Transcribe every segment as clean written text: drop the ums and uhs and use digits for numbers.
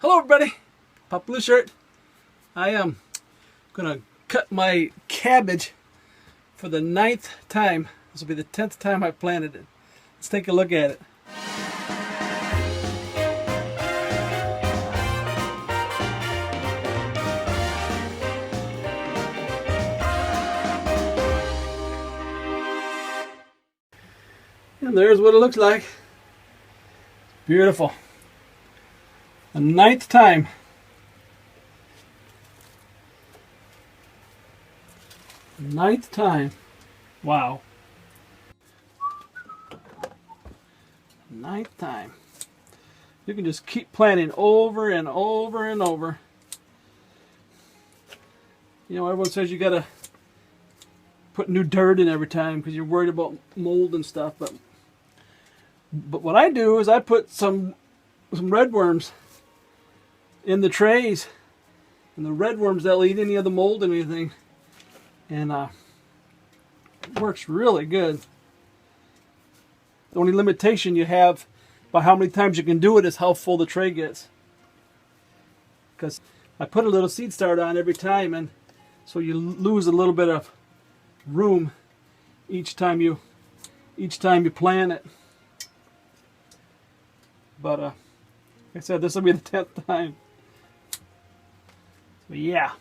Hello everybody, Pop Blue Shirt. I am gonna cut my cabbage for the 9th time. This will be the 10th time I planted it. Let's take a look at it. And there's what it looks like. Beautiful. The 9th time. The 9th time. Wow. 9th time. You can just keep planting over and over and over. You know, everyone says you gotta put new dirt in every time because you're worried about mold and stuff, but what I do is I put some red worms in the trays, and the red worms, they'll eat any of the mold and anything, and it works really good. The only limitation you have by how many times you can do it is how full the tray gets, because I put a little seed start on every time, and so you lose a little bit of room each time you plant it. But like I said, this will be the 10th time. So yeah.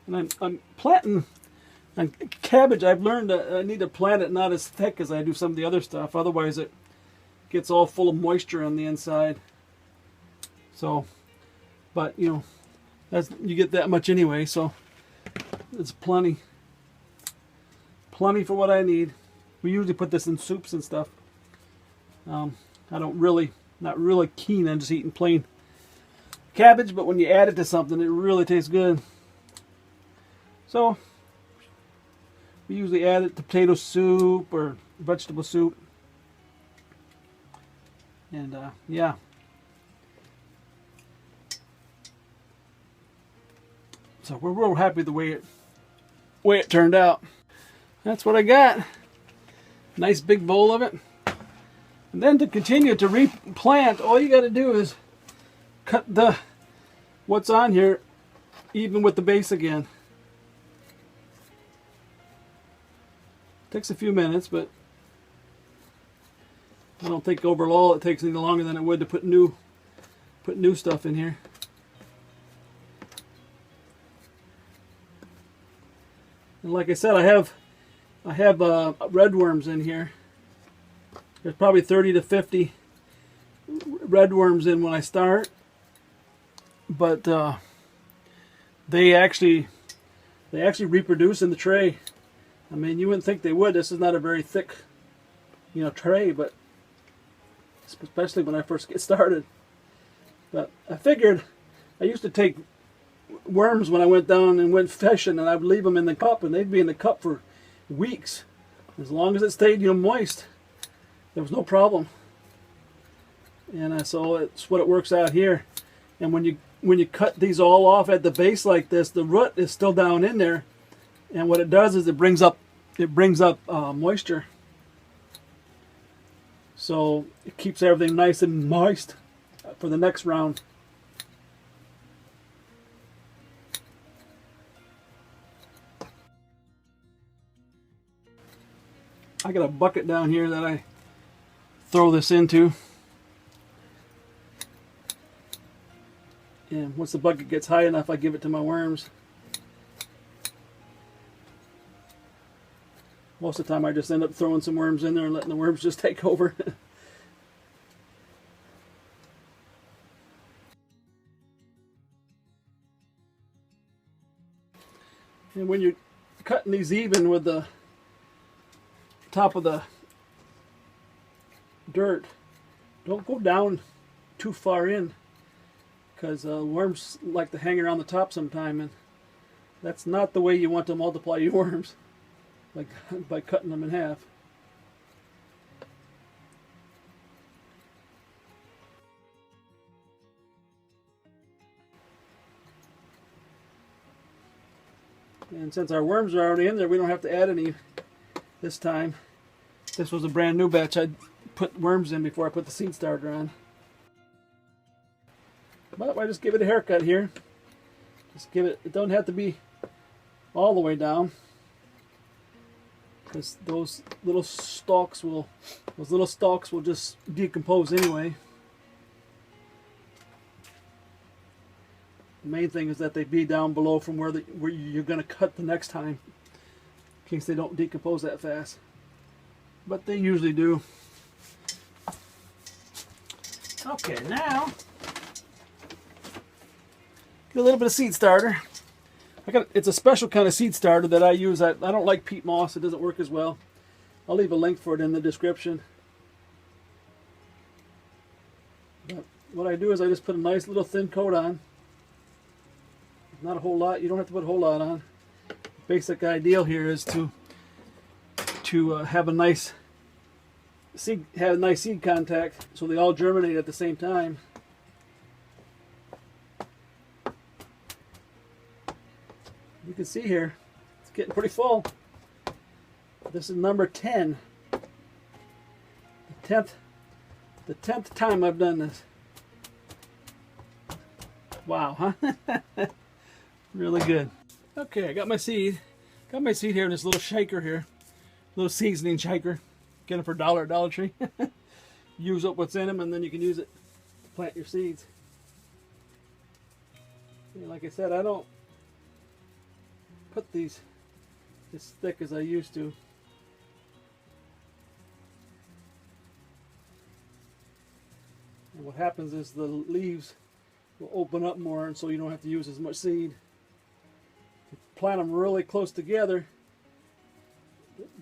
And I'm planting on cabbage. I've learned that I need to plant it not as thick as I do some of the other stuff. Otherwise it gets all full of moisture on the inside. So, but you know, you get that much anyway, so it's plenty for what I need. We usually put this in soups and stuff. I not really keen on just eating plain cabbage, but when you add it to something, it really tastes good. So we usually add it to potato soup or vegetable soup, and yeah. So we're real happy the way it turned out. That's what I got. Nice big bowl of it. And then to continue to replant, all you got to do is cut what's on here even with the base again. Takes a few minutes, but I don't think overall it takes any longer than it would to put new stuff in here. And like I said, I have red worms in here. There's probably 30 to 50 red worms in when I start, but they actually reproduce in the tray. I mean, you wouldn't think they would. This is not a very thick, tray, but especially when I first get started. But I figured I used to take worms when I went down and went fishing, and I'd leave them in the cup, and they'd be in the cup for weeks, as long as it stayed moist. There was no problem, and so it's what it works out here. And when you cut these all off at the base like this, the root is still down in there, and what it does is it brings up moisture, so it keeps everything nice and moist for the next round. I got a bucket down here that I throw this into, and once the bucket gets high enough, I give it to my worms. Most of the time I just end up throwing some worms in there and letting the worms just take over. And when you're cutting these even with the top of the dirt, don't go down too far in, because worms like to hang around the top sometime, and that's not the way you want to multiply your worms, like by cutting them in half. And since our worms are already in there, we don't have to add any this time. This was a brand new batch. I put worms in before I put the seed starter on. But I just give it a haircut here. Just give it, it don't have to be all the way down, because those little stalks will just decompose anyway. The main thing is that they be down below from where you're going to cut the next time, in case they don't decompose that fast. But they usually do. Okay, now get a little bit of seed starter. It's a special kind of seed starter that I use. I don't like peat moss. It doesn't work as well. I'll leave a link for it in the description. But what I do is I just put a nice little thin coat on. Not a whole lot. You don't have to put a whole lot on. Basic ideal here is to have a nice seed contact, so they all germinate at the same time. You can see here, it's getting pretty full. This is number 10. The 10th time I've done this. Wow, huh? Really good. Okay, I got my seed. Got my seed here in this little shaker here. Little seasoning shaker. Get them for $1 at Dollar Tree. Use up what's in them, and then you can use it to plant your seeds. And like I said, I don't put these as thick as I used to. And what happens is the leaves will open up more, and so you don't have to use as much seed. If you plant them really close together,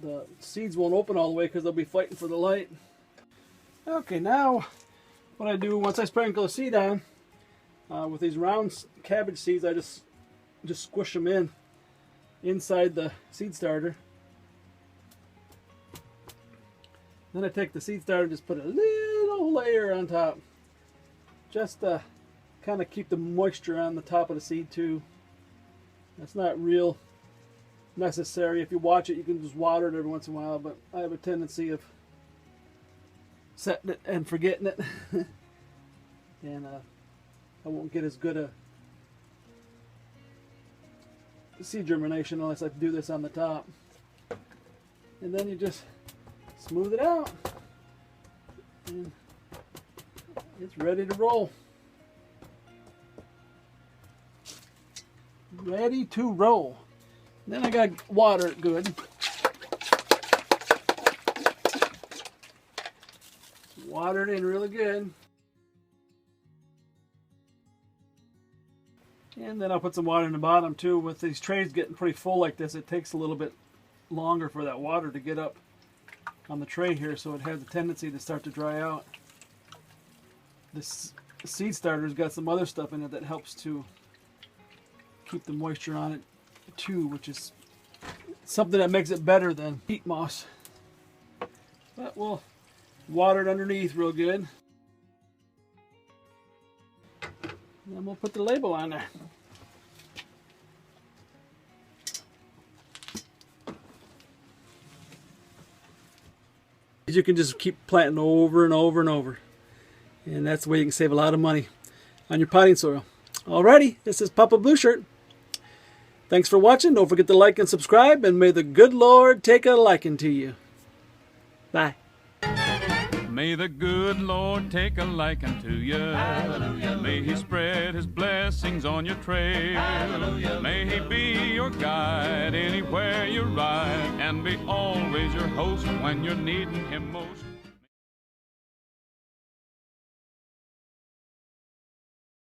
the seeds won't open all the way because they'll be fighting for the light. Okay, now what I do once I sprinkle a seed on, with these round cabbage seeds, I just squish them inside the seed starter. Then I take the seed starter and just put a little layer on top, just to kind of keep the moisture on the top of the seed too. That's not real necessary. If you watch it, you can just water it every once in a while, but I have a tendency of setting it and forgetting it. And I won't get as good a seed germination unless I do this on the top. And then you just smooth it out, and it's ready to roll. Ready to roll. Then I gotta water it good. Water it in really good. And then I'll put some water in the bottom too. With these trays getting pretty full like this, it takes a little bit longer for that water to get up on the tray here, so it has a tendency to start to dry out. This seed starter's got some other stuff in it that helps to keep the moisture on it too, which is something that makes it better than peat moss. But we'll water it underneath real good. And then we'll put the label on there. You can just keep planting over and over and over. And that's the way you can save a lot of money on your potting soil. Alrighty, this is Papa Blue Shirt. Thanks for watching. Don't forget to like and subscribe, and may the good Lord take a liking to you. Bye. May the good Lord take a liking to you. Hallelujah. May He spread His blessings on your trail. Hallelujah. May He be your guide anywhere you ride, and be always your host when you're needing Him most.